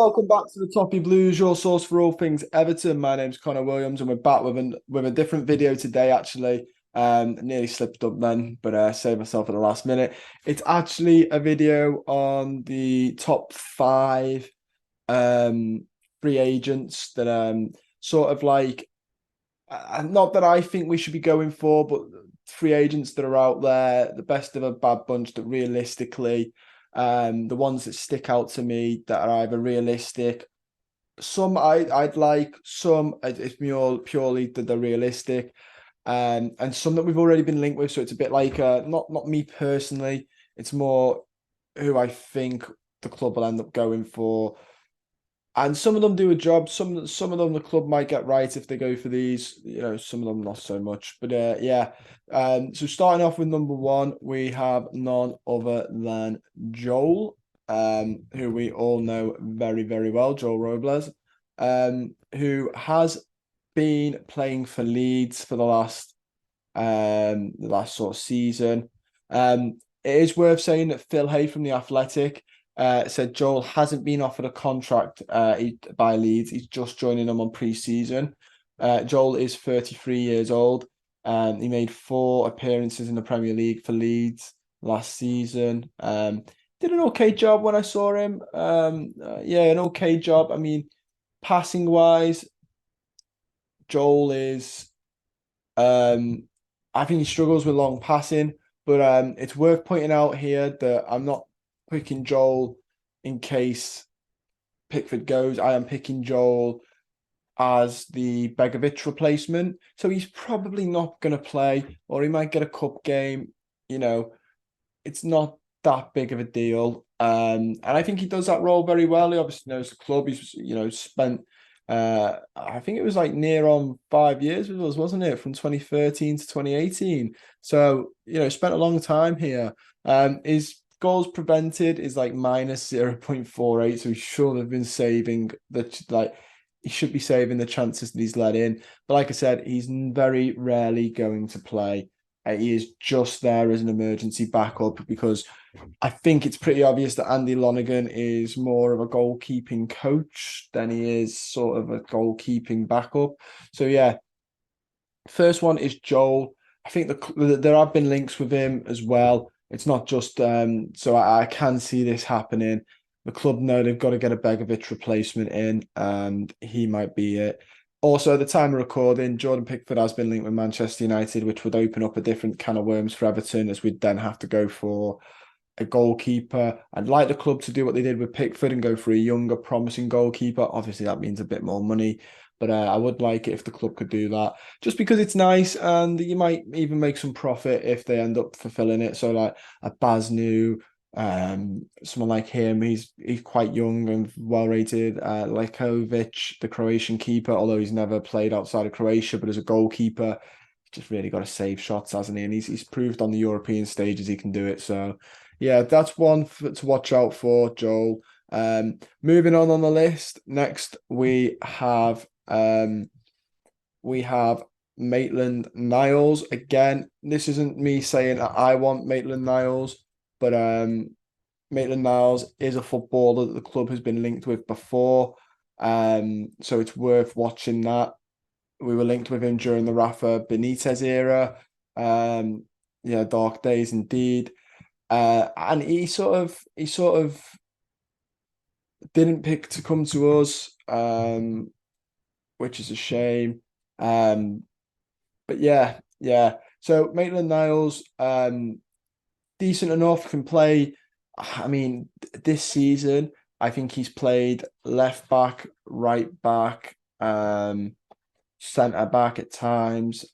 welcome back to the Toppy Blues, your source for all things Everton. My name's Connor Williams, and we're back with a different video today. Actually, nearly slipped up then, but saved myself at the last minute. It's actually a video on the top five free agents that sort of like not that I think we should be going for, but free agents that are out there, the best of a bad bunch that realistically. The ones that stick out to me that are either realistic, some I'd like, some it's more purely that they're realistic, and some that we've already been linked with. So it's a bit like not me personally. It's more who I think the club will end up going for. And some of them do a job. Some of them the club might get right if they go for these. Some of them not so much. But yeah. So starting off with number one, we have none other than Joel, who we all know very, very well, Joel Robles, who has been playing for Leeds for the last sort of season. It is worth saying that Phil Hay from The Athletic said Joel hasn't been offered a contract by Leeds. He's just joining them on pre-season. Joel is 33 years old. He made 4 appearances in the Premier League for Leeds last season. Did an okay job when I saw him. Yeah, an okay job. I mean, passing wise, Joel is. I think he struggles with long passing, but it's worth pointing out here that I'm not picking Joel in case Pickford goes. I am picking Joel as the Begovic replacement. So he's probably not going to play, or he might get a cup game. It's not that big of a deal. And I think he does that role very well. He obviously knows the club. He's, spent, I think it was like near on 5 years with us, wasn't it? From 2013 to 2018. So, spent a long time here. His goals prevented is like minus 0.48. So he should have been saving he should be saving the chances that he's let in. But like I said, he's very rarely going to play. He is just there as an emergency backup because I think it's pretty obvious that Andy Lonergan is more of a goalkeeping coach than he is sort of a goalkeeping backup. So yeah, first one is Joel. I think there have been links with him as well. It's not just so I can see this happening. The club know they've got to get a Begovic replacement in, and he might be it. Also, at the time of recording, Jordan Pickford has been linked with Manchester United, which would open up a different can of worms for Everton, as we'd then have to go for a goalkeeper. I'd like the club to do what they did with Pickford and go for a younger, promising goalkeeper. Obviously, that means a bit more money, but I would like it if the club could do that, just because it's nice, and you might even make some profit if they end up fulfilling it. So like a Baznu, someone like him, he's quite young and well rated. Lajkovic, the Croatian keeper, although he's never played outside of Croatia, but as a goalkeeper, just really got to save shots, hasn't he? And he's proved on the European stages he can do it. So yeah, that's one to watch out for, Joel. Moving on the list, next we have Maitland-Niles. Again, this isn't me saying I want Maitland-Niles, but Maitland-Niles is a footballer that the club has been linked with before. So it's worth watching that. We were linked with him during the Rafa Benitez era. Yeah, dark days indeed. And he sort of didn't pick to come to us, which is a shame. But yeah. So Maitland-Niles, decent enough, can play. I mean, this season, I think he's played left back, right back, centre back at times,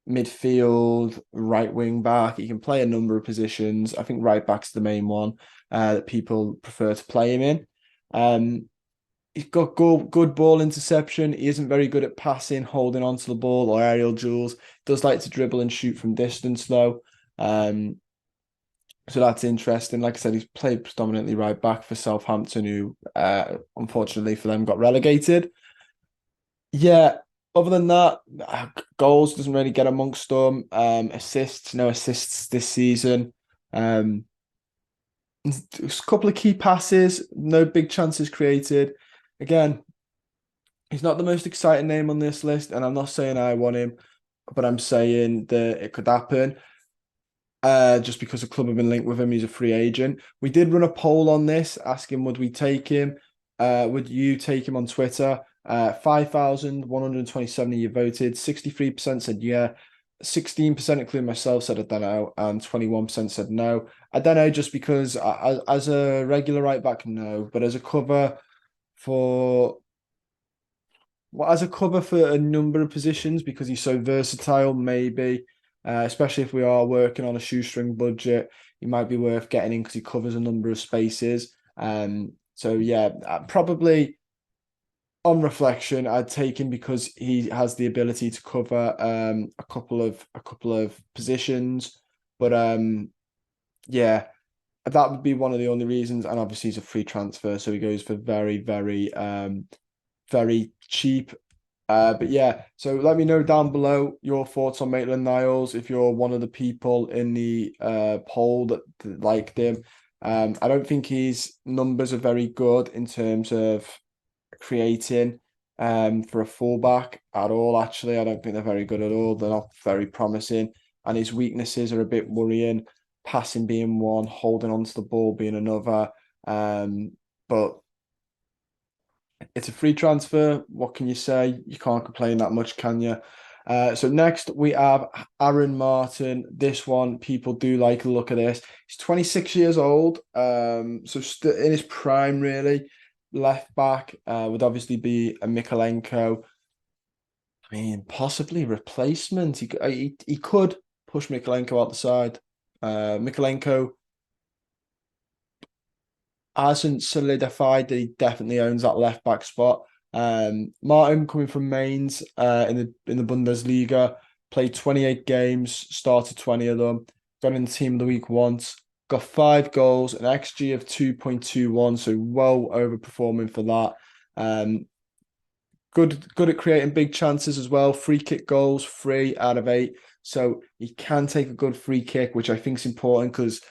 midfield, right wing back. He can play a number of positions. I think right back's the main one that people prefer to play him in. He's got good ball interception. He isn't very good at passing, holding onto the ball, or aerial duels. Does like to dribble and shoot from distance though. So that's interesting. Like I said, he's played predominantly right back for Southampton, who unfortunately for them got relegated. Yeah, other than that, goals doesn't really get amongst them. Assists, no assists this season. A couple of key passes, no big chances created. Again, he's not the most exciting name on this list, and I'm not saying I want him, but I'm saying that it could happen. Just because the club have been linked with him, he's a free agent. We did run a poll on this, asking would we take him? Would you take him on Twitter? 5,127 of you voted. 63% said yeah. 16%, including myself, said I don't know, and 21% said no. I don't know, just because as a regular right back, no, but as a cover for as a cover for a number of positions because he's so versatile, maybe. Especially if we are working on a shoestring budget, he might be worth getting in because he covers a number of spaces. So yeah, probably on reflection, I'd take him because he has the ability to cover a couple of positions. But yeah, that would be one of the only reasons. And obviously he's a free transfer, so he goes for very, very cheap. But yeah, so let me know down below your thoughts on Maitland-Niles if you're one of the people in the poll that liked him. I don't think his numbers are very good in terms of creating for a fullback at all. Actually, I don't think they're very good at all. They're not very promising, and his weaknesses are a bit worrying. Passing being one, holding onto the ball being another. But it's a free transfer. What can you say? You can't complain that much, can you? So next we have Aaron Martin. This one, people do like a look at this. He's 26 years old, so still in his prime, really. Left back would obviously be a Mikalenko. I mean, possibly replacement. He could push Mikalenko out the side. Mikalenko hasn't solidified that he definitely owns that left back spot. Martin coming from Mainz in the Bundesliga, played 28 games, started 20 of them, got in the team of the week once, got 5 goals, an XG of 2.21, so well overperforming for that. Good at creating big chances as well. Free kick goals, 3 out of 8. So he can take a good free kick, which I think is important because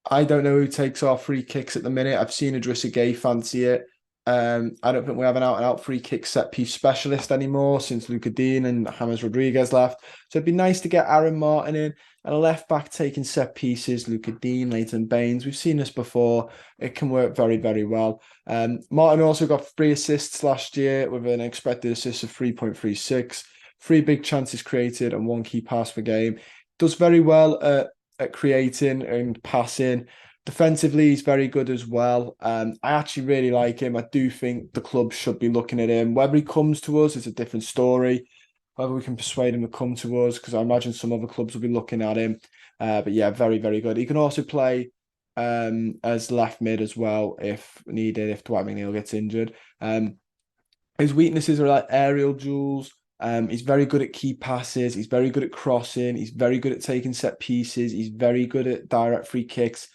I don't know who takes our free kicks at the minute. I've seen Idrissa Gueye fancy it. I don't think we have an out-and-out free kick set piece specialist anymore since Luca Dean and James Rodriguez left. So it'd be nice to get Aaron Martin in and a left back taking set pieces. Luca Dean, Leighton Baines. We've seen this before. It can work very, very well. Martin also got 3 assists last year with an expected assist of 3.36, 3 big chances created and 1 key pass per game. Does very well at creating and passing. Defensively, he's very good as well. I actually really like him. I do think the club should be looking at him. Whether he comes to us is a different story. Whether we can persuade him to come to us, because I imagine some other clubs will be looking at him. But yeah, very, very good. He can also play as left mid as well if needed, if Dwight McNeil gets injured. His weaknesses are like aerial duels. He's very good at key passes. He's very good at crossing. He's very good at taking set pieces. He's very good at direct free kicks.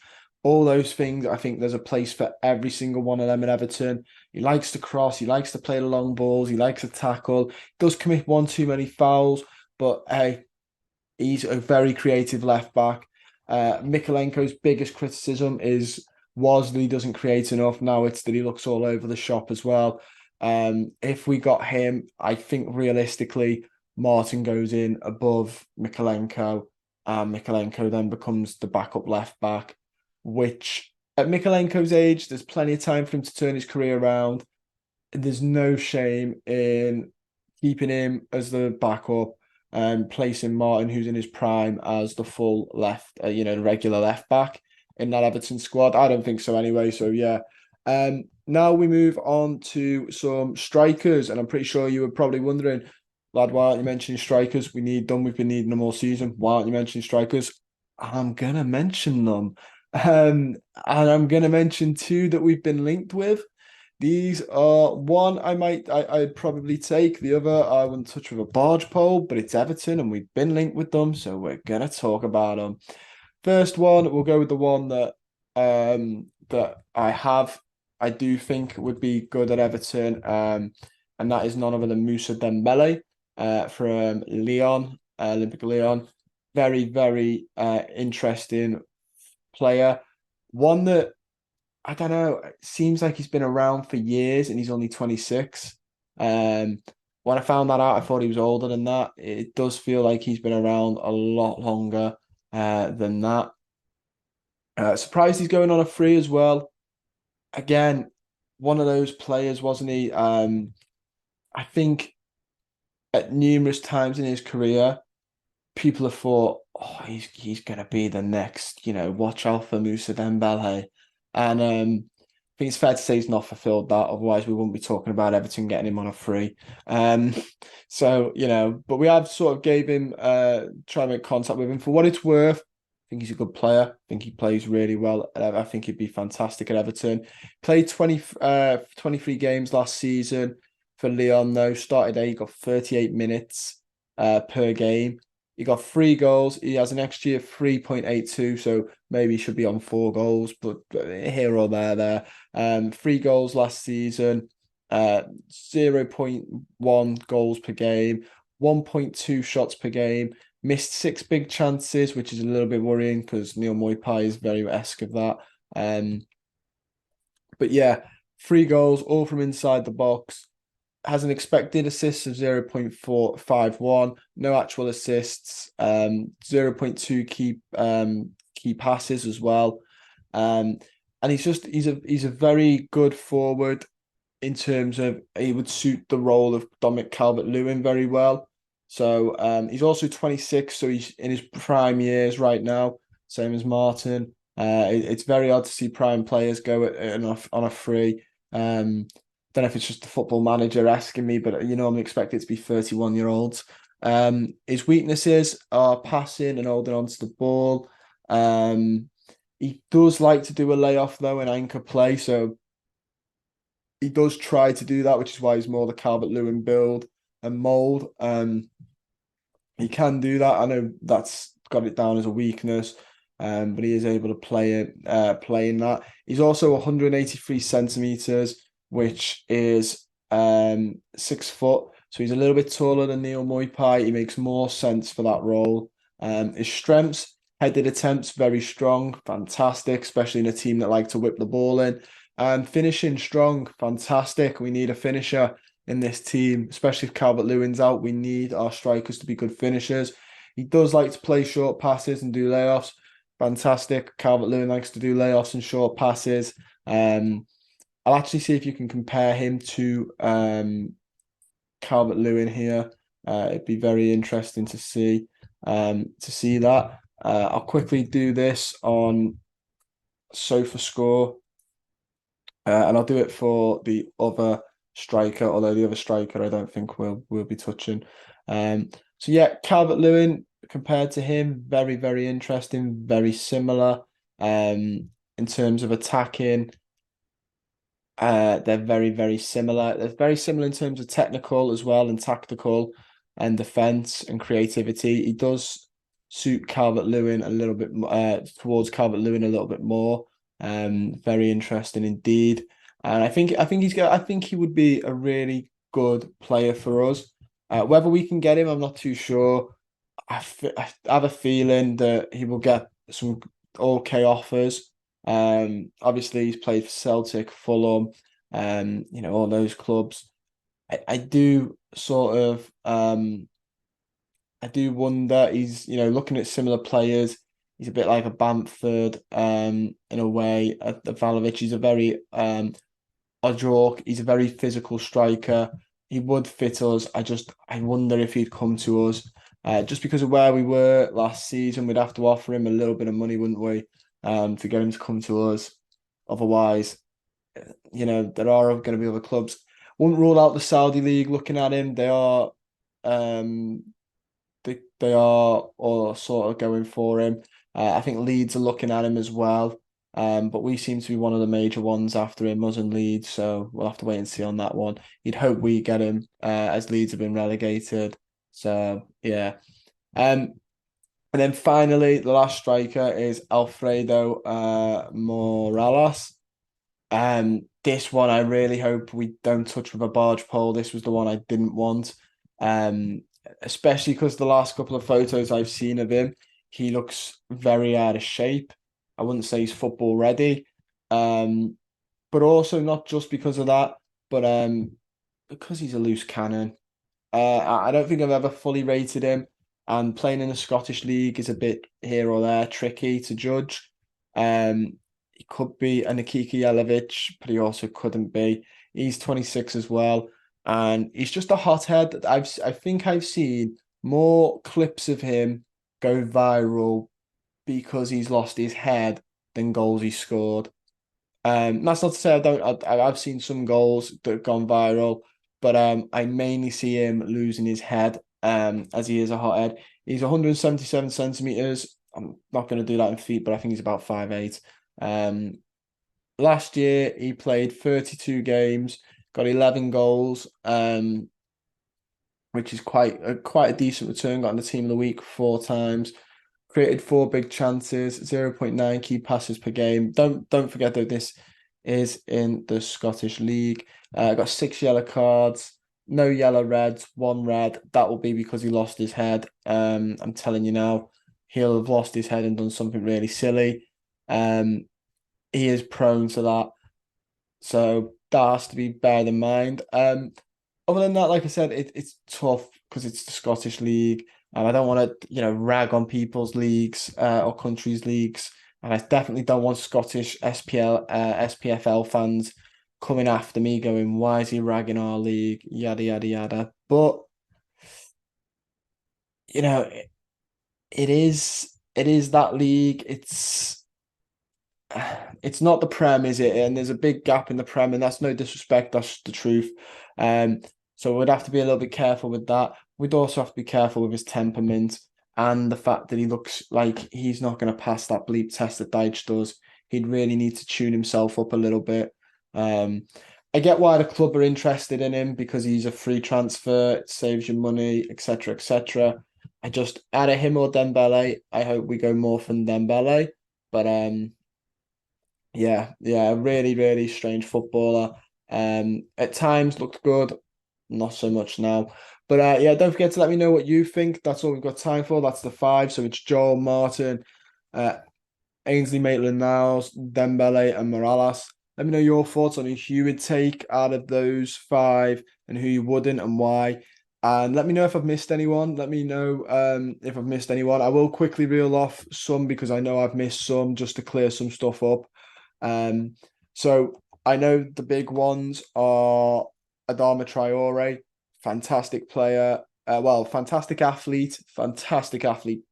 All those things, I think there's a place for every single one of them at Everton. He likes to cross. He likes to play the long balls. He likes to tackle. He does commit one too many fouls, but hey, he's a very creative left back. Mikalenko's biggest criticism was that he doesn't create enough. Now it's that he looks all over the shop as well. If we got him, I think realistically, Martin goes in above Mikalenko, and Mikalenko then becomes the backup left back, which at Mikalenko's age, there's plenty of time for him to turn his career around. There's no shame in keeping him as the backup and placing Martin, who's in his prime, as the full left, regular left back in that Everton squad. I don't think so anyway. So yeah. Now we move on to some strikers, and I'm pretty sure you were probably wondering, lad, why aren't you mentioning strikers? We need them. We've been needing them all season. Why aren't you mentioning strikers? I'm gonna mention them. And I'm gonna mention 2 that we've been linked with. These are one I'd probably take. The other I wouldn't touch with a barge pole, but it's Everton and we've been linked with them, so we're gonna talk about them. First one, we'll go with the one that I do think would be good at Everton. And that is none other than Moussa Dembele from Lyon, Olympic Lyon. Very, very interesting player. One that I don't know, it seems like he's been around for years and he's only 26. Um, when I found that out, I thought he was older than that. It does feel like he's been around a lot longer than that. Surprised he's going on a free as well. Again, one of those players, wasn't he? I think at numerous times in his career, people have thought, oh, he's gonna be the next, watch out for Moussa Dembele. And I think it's fair to say he's not fulfilled that. Otherwise, we wouldn't be talking about Everton getting him on a free. Um, so, but we have sort of gave him try to make contact with him for what it's worth. I think he's a good player. I think he plays really well. I think he'd be fantastic at Everton. Played 23 games last season for Lyon, though. Started there, he got 38 minutes per game. He got 3 goals. He has an XG of 3.82, so maybe he should be on 4 goals, but here or there. 3 goals last season, 0.1 goals per game, 1.2 shots per game, missed 6 big chances, which is a little bit worrying because Neil Moipai is very esque of that. But yeah, 3 goals, all from inside the box. Has an expected assists of 0.451, no actual assists, 0.2 key passes as well. And he's a very good forward in terms of he would suit the role of Dominic Calvert-Lewin very well. So he's also 26, so he's in his prime years right now, same as Martin. It's very odd to see prime players go on a free. Don't know if it's just the football manager asking me, but I'm expected to be 31-year-olds. His weaknesses are passing and holding on to the ball. He does like to do a layoff though in anchor play, so he does try to do that, which is why he's more the Calvert-Lewin build and mold. He can do that. I know that's got it down as a weakness, but he is able to play in that. He's also 183 centimeters, which is 6 foot. So he's a little bit taller than Neil Moipai. He makes more sense for that role. His strengths, headed attempts, very strong, fantastic, especially in a team that like to whip the ball in. And finishing strong, fantastic. We need a finisher in this team, especially if Calvert-Lewin's out. We need our strikers to be good finishers. He does like to play short passes and do layoffs. Fantastic. Calvert-Lewin likes to do layoffs and short passes. I'll actually see if you can compare him to Calvert-Lewin here. It'd be very interesting to see that. I'll quickly do this on SofaScore, and I'll do it for the other striker, although the other striker I don't think we'll be touching. So yeah, Calvert-Lewin compared to him, very, very interesting, very similar. In terms of attacking, they're very, very similar. They're very similar in terms of technical as well and tactical and defense and creativity. He does suit Calvert-Lewin a little bit towards Calvert-Lewin a little bit more. Very interesting indeed. And I think he would be a really good player for us. Whether we can get him, I'm not too sure. I have a feeling that he will get some okay offers. Obviously he's played for Celtic, Fulham, all those clubs. I do sort of I do wonder, he's looking at similar players, he's a bit like a Bamford in a way. The Vlahovic, he's a very Odrork, he's a very physical striker. He would fit us. I wonder if he'd come to us. Just because of where we were last season, we'd have to offer him a little bit of money, wouldn't we? To get him to come to us. Otherwise, there are going to be other clubs. Wouldn't rule out the Saudi League looking at him. They are they are all sort of going for him. I think Leeds are looking at him as well. But we seem to be one of the major ones after him, us and Leeds, so we'll have to wait and see on that one. You'd hope we get him, as Leeds have been relegated. So yeah. And then finally, the last striker is Alfredo Morales. This one I really hope we don't touch with a barge pole. This was the one I didn't want. Especially because the last couple of photos I've seen of him, he looks very out of shape. I wouldn't say he's football ready. Um, but also not just because of that, but because he's a loose cannon. I don't think I've ever fully rated him, and playing in the Scottish League is a bit here or there tricky to judge. He could be a Nikita Jelavic, but he also couldn't be. He's 26 as well, and he's just a hothead. I think I've seen more clips of him go viral because he's lost his head than goals he scored. That's not to say I don't. I've seen some goals that have gone viral, but I mainly see him losing his head. As he is a hothead. He's 177 centimeters. I'm not going to do that in feet, but I think he's about 5'8". Um, Last year he played 32 games, got 11 goals. Which is quite a decent return. Got in the team of the week 4 times. Created 4 big chances, 0.9 key passes per game. Don't forget that this is in the Scottish League. Got 6 yellow cards, no yellow reds, 1 red. That will be because he lost his head. I'm telling you now, he'll have lost his head and done something really silly. He is prone to that. So that has to be bared in mind. Other than that, like I said, it's tough because it's the Scottish League, and I don't want to, rag on people's leagues or countries' leagues, and I definitely don't want Scottish SPFL fans coming after me going, "Why is he ragging our league?" Yada yada yada. But you know, it is that league. It's not the Prem, is it? And there's a big gap in the Prem, and that's no disrespect, that's the truth. Um, so we'd have to be a little bit careful with that. We'd also have to be careful with his temperament and the fact that he looks like he's not going to pass that bleep test that Deitch does. He'd really need to tune himself up a little bit. Um, I get why the club are interested in him because he's a free transfer, it saves you money, etc., etc. I just out of him or Dembele, I hope we go more from Dembele. But yeah, really, really strange footballer. At times looked good, not so much now. But yeah, don't forget to let me know what you think. That's all we've got time for. That's the 5. So it's Joel, Martin, uh, Ainsley, Maitland-Niles, Dembele, and Morales. Let me know your thoughts on who you would take out of those 5 and who you wouldn't and why. And let me know if I've missed anyone. Let me know if I've missed anyone. I will quickly reel off some because I know I've missed some just to clear some stuff up. So I know the big ones are Adama Traore, fantastic player, fantastic athlete,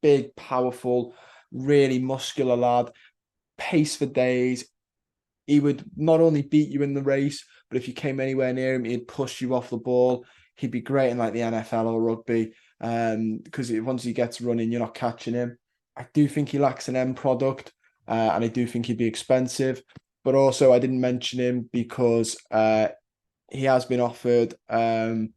big, powerful, really muscular lad, pace for days. He would not only beat you in the race, but if you came anywhere near him, he'd push you off the ball. He'd be great in like the NFL or rugby, because once he gets running, you're not catching him. I do think he lacks an end product, and I do think he'd be expensive. But also, I didn't mention him because he has been offered a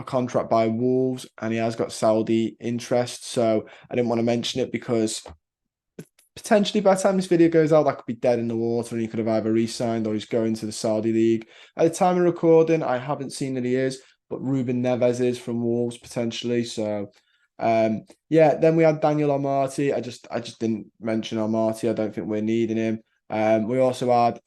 contract by Wolves, and he has got Saudi interest. So I didn't want to mention it because potentially by the time this video goes out, that could be dead in the water and he could have either re-signed or he's going to the Saudi League. At the time of recording, I haven't seen that he is, but Ruben Neves is from Wolves potentially. So yeah, then we had Daniel Amati. I just didn't mention Amati. I don't think we're needing him. We also had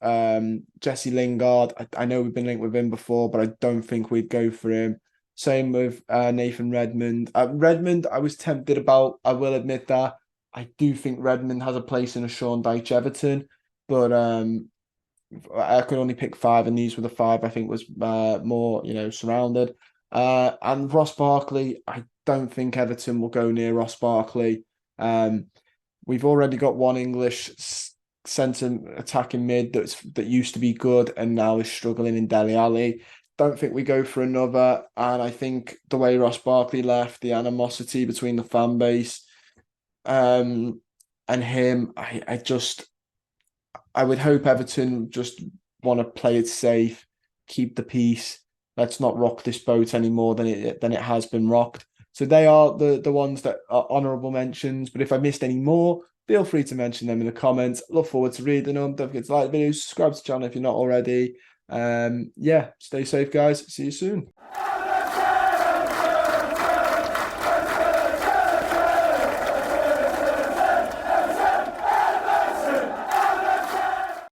Jesse Lingard. I know we've been linked with him before, but I don't think we'd go for him. Same with Nathan Redmond. Redmond, I was tempted about. I will admit that. I do think Redmond has a place in a Sean Dyche Everton, but I could only pick 5, and these were the 5 I think was more surrounded. And Ross Barkley, I don't think Everton will go near Ross Barkley. We've already got one English centre attacking mid that used to be good and now is struggling in Dele Alli. Don't think we go for another. And I think the way Ross Barkley left, the animosity between the fan base, and him, I would hope Everton just want to play it safe, keep the peace. Let's not rock this boat any more than it has been rocked. So they are the ones that are honourable mentions. But if I missed any more, feel free to mention them in the comments. Look forward to reading them. Don't forget to like the video, subscribe to the channel if you're not already. Yeah, stay safe, guys. See you soon.